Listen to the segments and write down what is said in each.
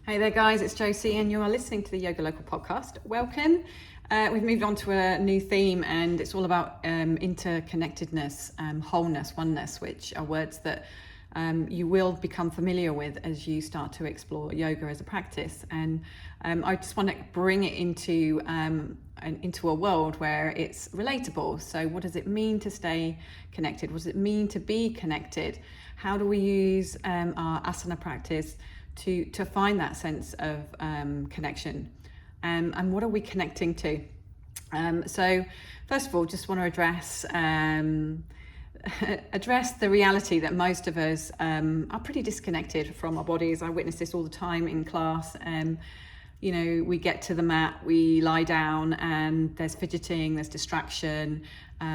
Hey there guys, it's Josie and you are listening to the Yoga Local podcast. Welcome. We've moved on to a new theme and it's all about interconnectedness, wholeness, oneness, which are words that you will become familiar with as you start to explore yoga as a practice. And I just want to bring it into a world where it's relatable. So what does it mean to stay connected? What does it mean to be connected? How do we use our asana practice to find that sense of connection, and what are we connecting to? So first of all, just want to address the reality that most of us are pretty disconnected from our bodies. I witness this all the time in class. We get to the mat, we lie down and there's fidgeting, there's distraction,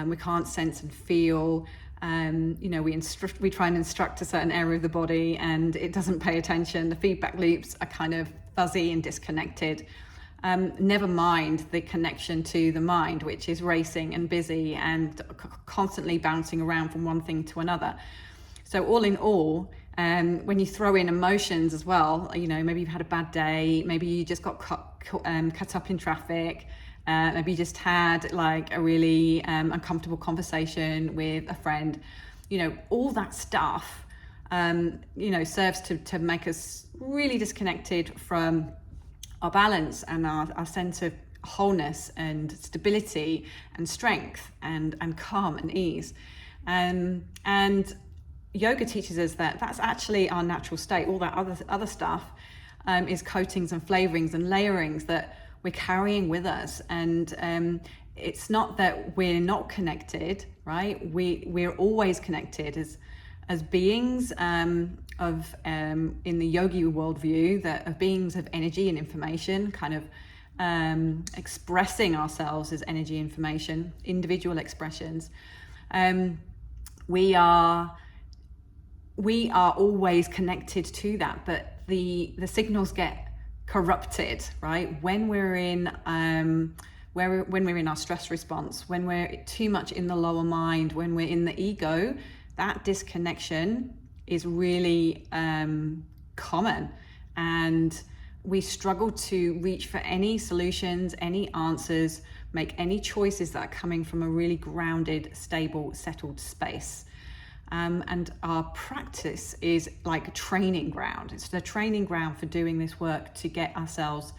we can't sense and feel. We try and instruct a certain area of the body and it doesn't pay attention. The feedback loops are kind of fuzzy and disconnected. Never mind the connection to the mind, which is racing and busy and constantly bouncing around from one thing to another. So all in all, when you throw in emotions as well, maybe you've had a bad day, maybe you just got cut up in traffic, maybe you just had like a really uncomfortable conversation with a friend, all that stuff, serves to make us really disconnected from our balance and our sense of wholeness and stability and strength and calm and ease. And yoga teaches us that that's actually our natural state. All that other stuff is coatings and flavorings and layerings that we're carrying with us. And it's not that we're not connected, right? We're always connected as beings in the yogi worldview, that of beings of energy and information, kind of expressing ourselves as energy, information, individual expressions. We are always connected to that, but the signals get corrupted, right? When we're in when we're in our stress response, when we're too much in the lower mind, when we're in the ego, that disconnection is really common, and we struggle to reach for any solutions, any answers, make any choices that are coming from a really grounded, stable, settled space. And our practice is like a training ground. It's the training ground for doing this work to get ourselves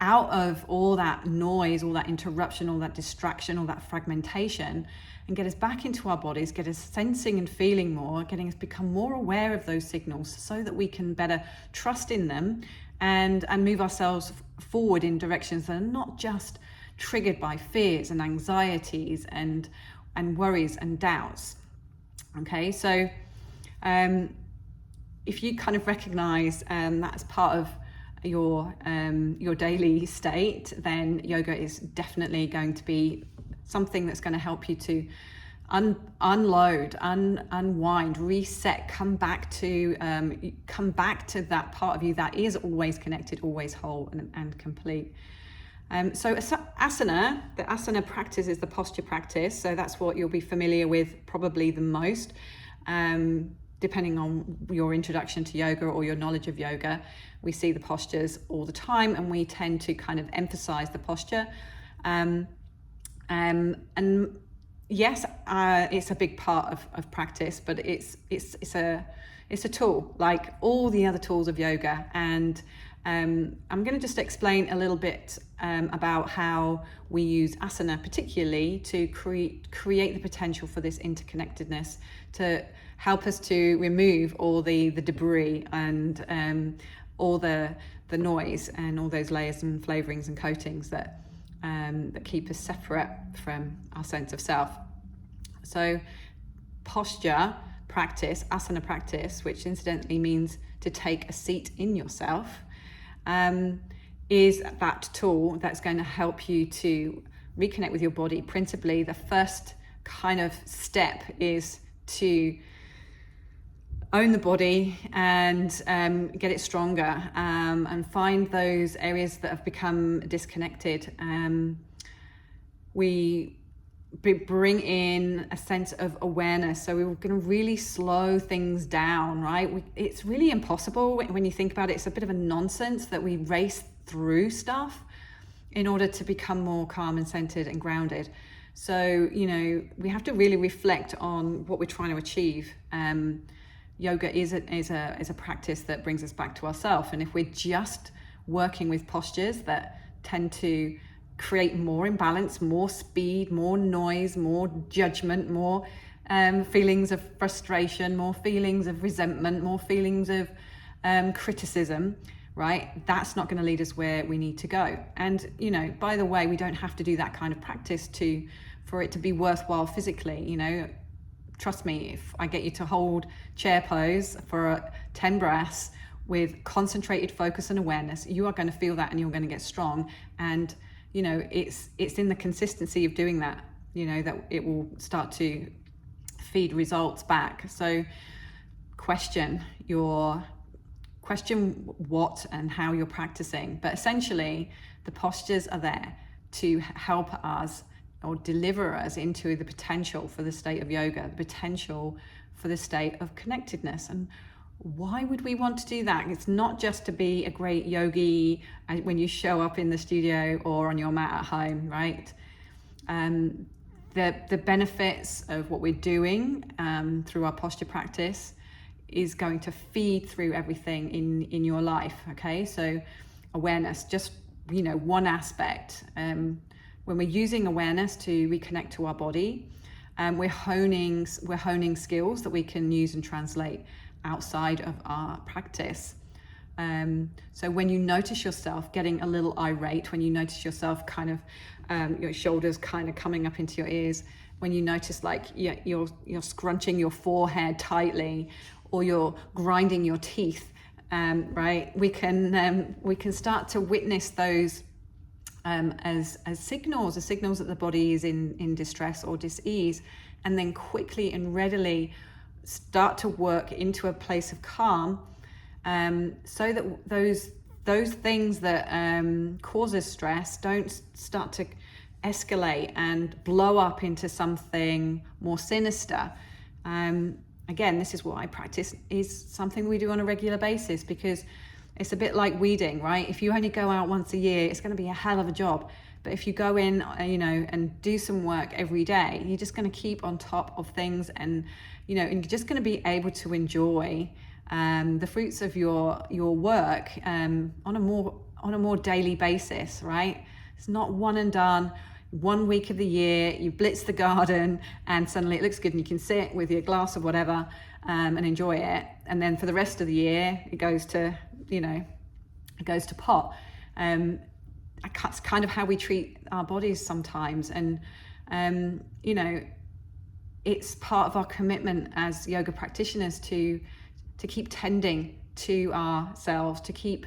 out of all that noise, all that interruption, all that distraction, all that fragmentation, and get us back into our bodies, get us sensing and feeling more, getting us become more aware of those signals so that we can better trust in them and move ourselves forward in directions that are not just triggered by fears and anxieties and worries and doubts. Okay, so if you kind of recognize that as part of your daily state, then yoga is definitely going to be something that's going to help you to unload, unwind, reset, come back to that part of you that is always connected, always whole and complete. So asana, the asana practice is the posture practice. So that's what you'll be familiar with probably the most, depending on your introduction to yoga or your knowledge of yoga. We see the postures all the time and we tend to kind of emphasize the posture. And yes, it's a big part of practice, but it's a tool like all the other tools of yoga. And I'm going to just explain a little bit about how we use asana particularly to create the potential for this interconnectedness, to help us to remove all the debris and all the noise and all those layers and flavorings and coatings that keep us separate from our sense of self. So posture practice, asana practice, which incidentally means to take a seat in yourself, is that tool that's going to help you to reconnect with your body. Principally, the first kind of step is to own the body and get it stronger, and find those areas that have become disconnected. We bring in a sense of awareness. So we're going to really slow things down, right? It's really impossible when you think about it. It's a bit of a nonsense that we race through stuff in order to become more calm and centered and grounded. So, we have to really reflect on what we're trying to achieve. Yoga is a practice that brings us back to ourselves. And if we're just working with postures that tend to create more imbalance, more speed, more noise, more judgment, more feelings of frustration, more feelings of resentment, more feelings of criticism, right? That's not going to lead us where we need to go. And, by the way, we don't have to do that kind of practice for it to be worthwhile physically. Trust me, if I get you to hold chair pose for 10 breaths with concentrated focus and awareness, you are going to feel that and you're going to get strong. And it's in the consistency of doing that, that it will start to feed results back. So question what and how you're practicing, but essentially the postures are there to help us or deliver us into the potential for the state of yoga, the potential for the state of connectedness. And why would we want to do that? It's not just to be a great yogi when you show up in the studio or on your mat at home, right? The benefits of what we're doing through our posture practice is going to feed through everything in your life, okay? So awareness, just, one aspect. When we're using awareness to reconnect to our body, we're honing skills that we can use and translate outside of our practice. So when you notice yourself getting a little irate, when you notice yourself kind of your shoulders kind of coming up into your ears, when you notice like you're scrunching your forehead tightly, or you're grinding your teeth, right? We can start to witness those as signals that the body is in distress or dis-ease, and then quickly and readily start to work into a place of calm, so that those things that cause us stress don't start to escalate and blow up into something more sinister. Again, this is what I practice, is something we do on a regular basis, because it's a bit like weeding, right? If you only go out once a year, it's going to be a hell of a job. But if you go in, and do some work every day, you're just going to keep on top of things, and and you're just going to be able to enjoy the fruits of your work on a more daily basis, right? It's not one and done. 1 week of the year, you blitz the garden and suddenly it looks good and you can sit with your glass of whatever and enjoy it. And then for the rest of the year, it goes to pot. That's kind of how we treat our bodies sometimes. And, it's part of our commitment as yoga practitioners to keep tending to ourselves, to keep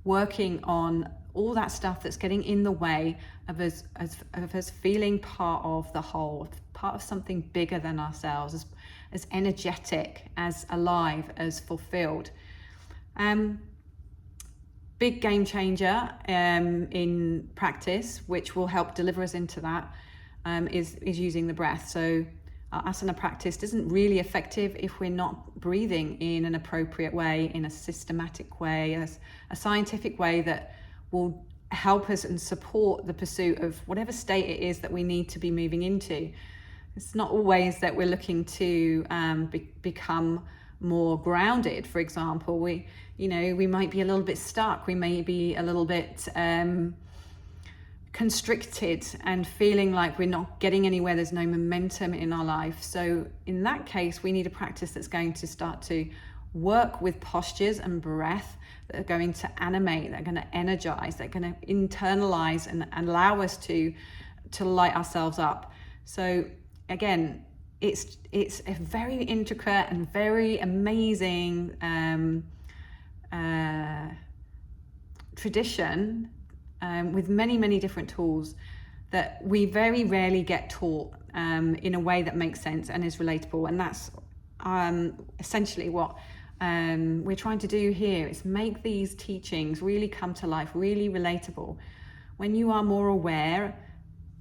working on all that stuff that's getting in the way of us feeling part of the whole, part of something bigger than ourselves, as energetic, as alive, as fulfilled. Big game changer in practice, which will help deliver us into that, is using the breath. So our asana practice isn't really effective if we're not breathing in an appropriate way, in a systematic way, a scientific way that will help us and support the pursuit of whatever state it is that we need to be moving into. It's not always that we're looking to become more grounded. For example, we might be a little bit stuck. We may be a little bit constricted and feeling like we're not getting anywhere. There's no momentum in our life. So in that case, we need a practice that's going to start to work with postures and breath that are going to animate, that are going to energize, that are going to internalize and allow us to light ourselves up. So again, it's a very intricate and very amazing tradition with many different tools that we very rarely get taught in a way that makes sense and is relatable. And that's essentially what we're trying to do here, is make these teachings really come to life, really relatable. When you are more aware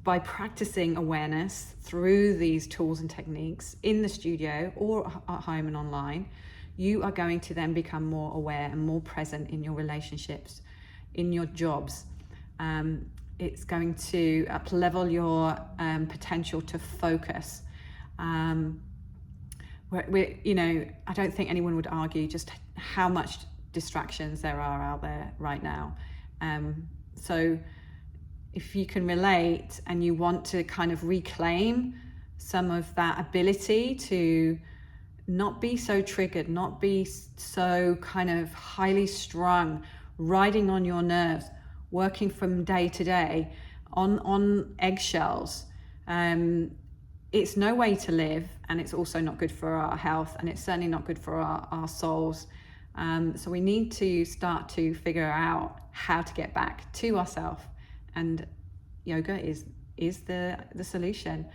by practicing awareness through these tools and techniques in the studio or at home and online, you are going to then become more aware and more present in your relationships, in your jobs. It's going to up-level your potential to focus. I don't think anyone would argue just how much distractions there are out there right now. So if you can relate and you want to kind of reclaim some of that ability to not be so triggered, not be so kind of highly strung, riding on your nerves, working from day to day on eggshells, it's no way to live, and it's also not good for our health, and it's certainly not good for our souls. So we need to start to figure out how to get back to ourselves, and yoga is the solution.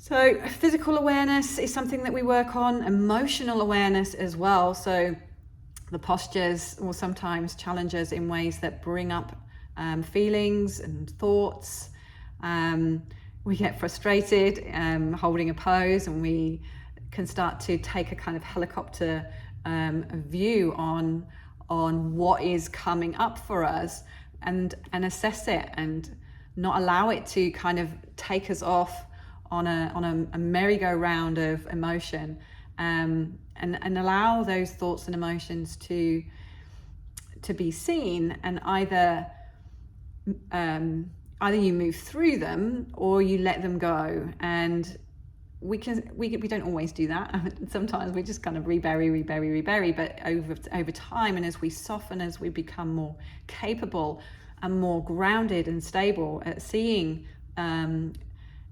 So physical awareness is something that we work on, emotional awareness as well. So the postures will sometimes challenge us in ways that bring up feelings and thoughts. We get frustrated holding a pose, and we can start to take a kind of helicopter view on what is coming up for us, and assess it, and not allow it to kind of take us off on a merry-go-round of emotion, and allow those thoughts and emotions to be seen, and either you move through them or you let them go. And we don't always do that. Sometimes we just kind of rebury, but over time, and as we soften, as we become more capable and more grounded and stable at seeing,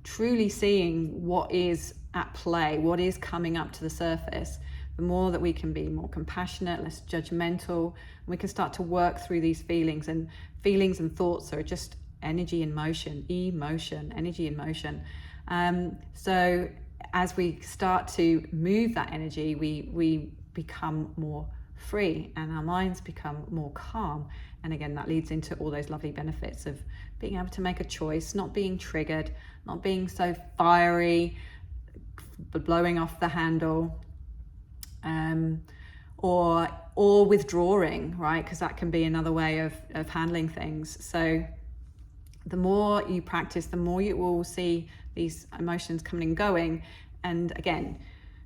truly seeing what is at play, what is coming up to the surface, the more that we can be more compassionate, less judgmental, and we can start to work through these feelings. And feelings and thoughts are just energy in motion, energy in motion. So as we start to move that energy, we become more free, and our minds become more calm. And again, that leads into all those lovely benefits of being able to make a choice, not being triggered, not being so fiery, blowing off the handle, or withdrawing, right? Because that can be another way of handling things. So the more you practice, the more you will see these emotions coming and going. And again,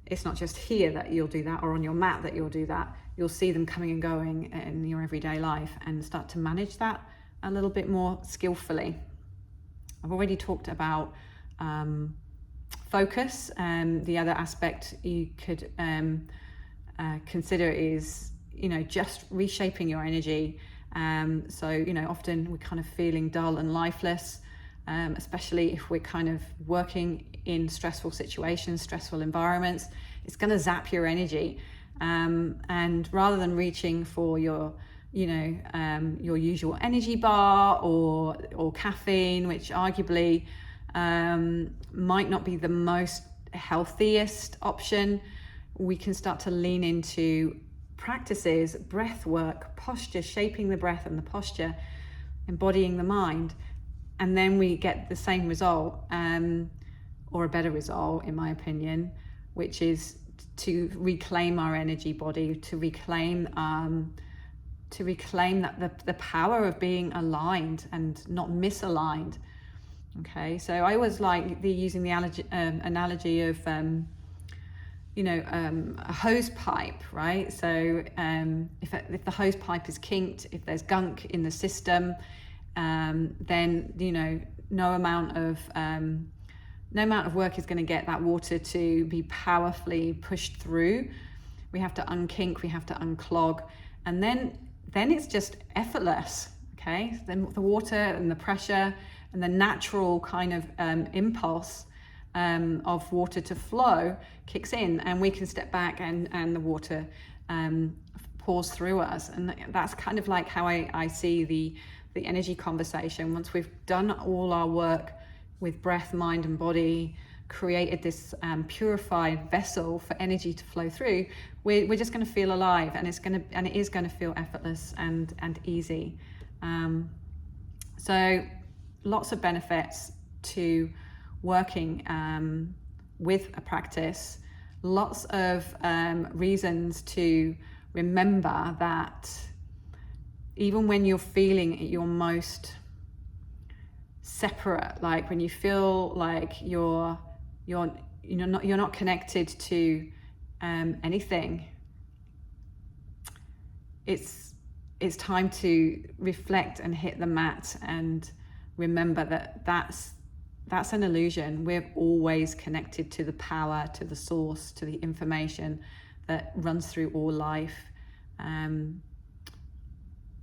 it's not just here that you'll do that, or on your mat that you'll do that. You'll see them coming and going in your everyday life, and start to manage that a little bit more skillfully. I've already talked about focus, and the other aspect you could consider is, just reshaping your energy. So, often we're kind of feeling dull and lifeless, especially if we're kind of working in stressful situations, stressful environments. It's going to zap your energy. And rather than reaching for your usual energy bar or caffeine, which arguably might not be the most healthiest option, we can start to lean into practices, breath work, posture, shaping the breath and the posture, embodying the mind, and then we get the same result, or a better result in my opinion, which is to reclaim our energy body, to reclaim that the power of being aligned and not misaligned. Okay, so I always like using the analogy of a hose pipe, right? So if the hose pipe is kinked, if there's gunk in the system, then no amount of work is going to get that water to be powerfully pushed through. We have to unkink, we have to unclog, and then it's just effortless. Okay, then the water and the pressure and the natural kind of impulse of water to flow kicks in, and we can step back and the water pours through us. And that's kind of like how I see the energy conversation. Once we've done all our work with breath, mind and body, created this purified vessel for energy to flow through, we're just going to feel alive, and it is going to feel effortless and easy. So lots of benefits to working with a practice, lots of reasons to remember that even when you're feeling at your most separate, like when you feel like you're not connected to anything, it's time to reflect and hit the mat and remember that that's an illusion. We're always connected to the power, to the source, to the information that runs through all life.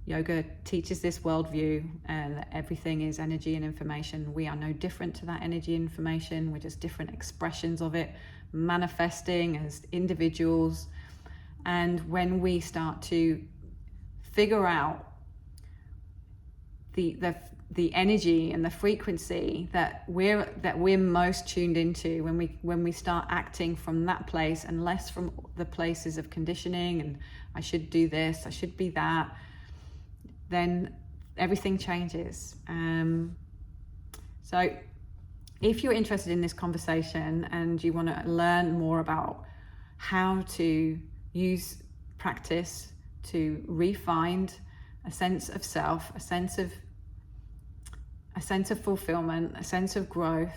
Yoga teaches this worldview that everything is energy and information. We are no different to that energy and information. We're just different expressions of it, manifesting as individuals. And when we start to figure out the energy and the frequency that we're most tuned into, when we start acting from that place and less from the places of conditioning and I should do this, I should be that, then everything changes. So if you're interested in this conversation and you want to learn more about how to use practice to re-find a sense of self, a sense of fulfillment, a sense of growth,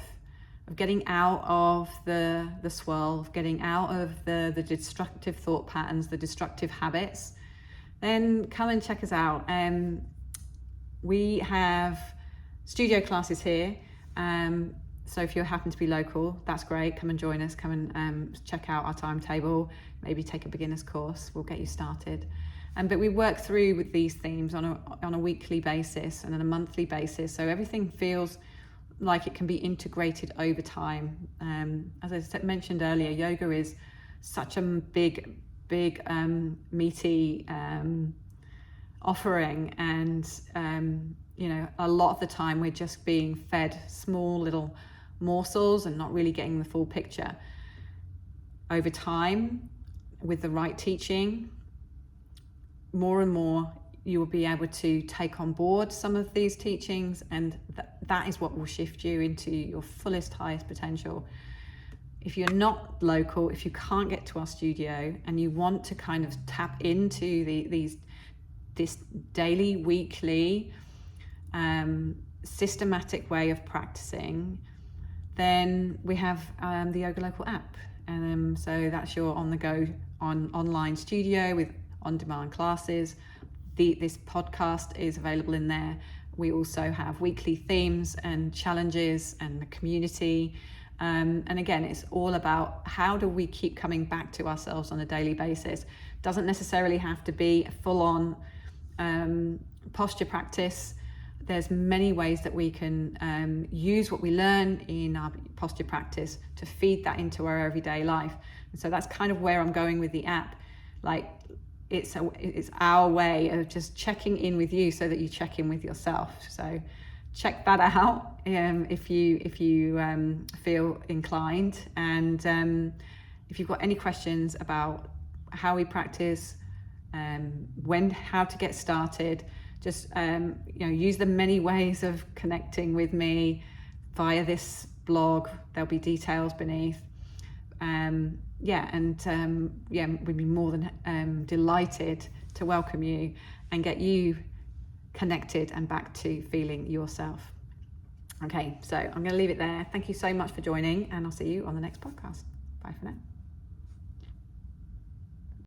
of getting out of the swirl, of getting out of the destructive thought patterns, the destructive habits, then come and check us out. We have studio classes here. So if you happen to be local, that's great. Come and join us. Come and check out our timetable. Maybe take a beginner's course. We'll get you started. But we work through with these themes on a weekly basis and on a monthly basis. So everything feels like it can be integrated over time. As I mentioned earlier, yoga is such a big, meaty offering, and a lot of the time we're just being fed small little morsels and not really getting the full picture. Over time, with the right teaching, more and more you will be able to take on board some of these teachings, and that is what will shift you into your fullest, highest potential. If you're not local, if you can't get to our studio and you want to kind of tap into this daily, weekly, systematic way of practicing, then we have the Yoga Local app. And so that's your on-the-go online studio with on-demand classes. This podcast is available in there. We also have weekly themes and challenges and the community. And again, it's all about how do we keep coming back to ourselves on a daily basis. Doesn't necessarily have to be a full-on posture practice. There's many ways that we can use what we learn in our posture practice to feed that into our everyday life. And so that's kind of where I'm going with the app. Like it's our way of just checking in with you so that you check in with yourself. So check that out if you feel inclined. And if you've got any questions about how we practice, how to get started, just use the many ways of connecting with me via this blog. There'll be details beneath. We'd be more than delighted to welcome you and get you connected and back to feeling yourself. Okay, so I'm going to leave it there. Thank you so much for joining, and I'll see you on the next podcast. Bye for now.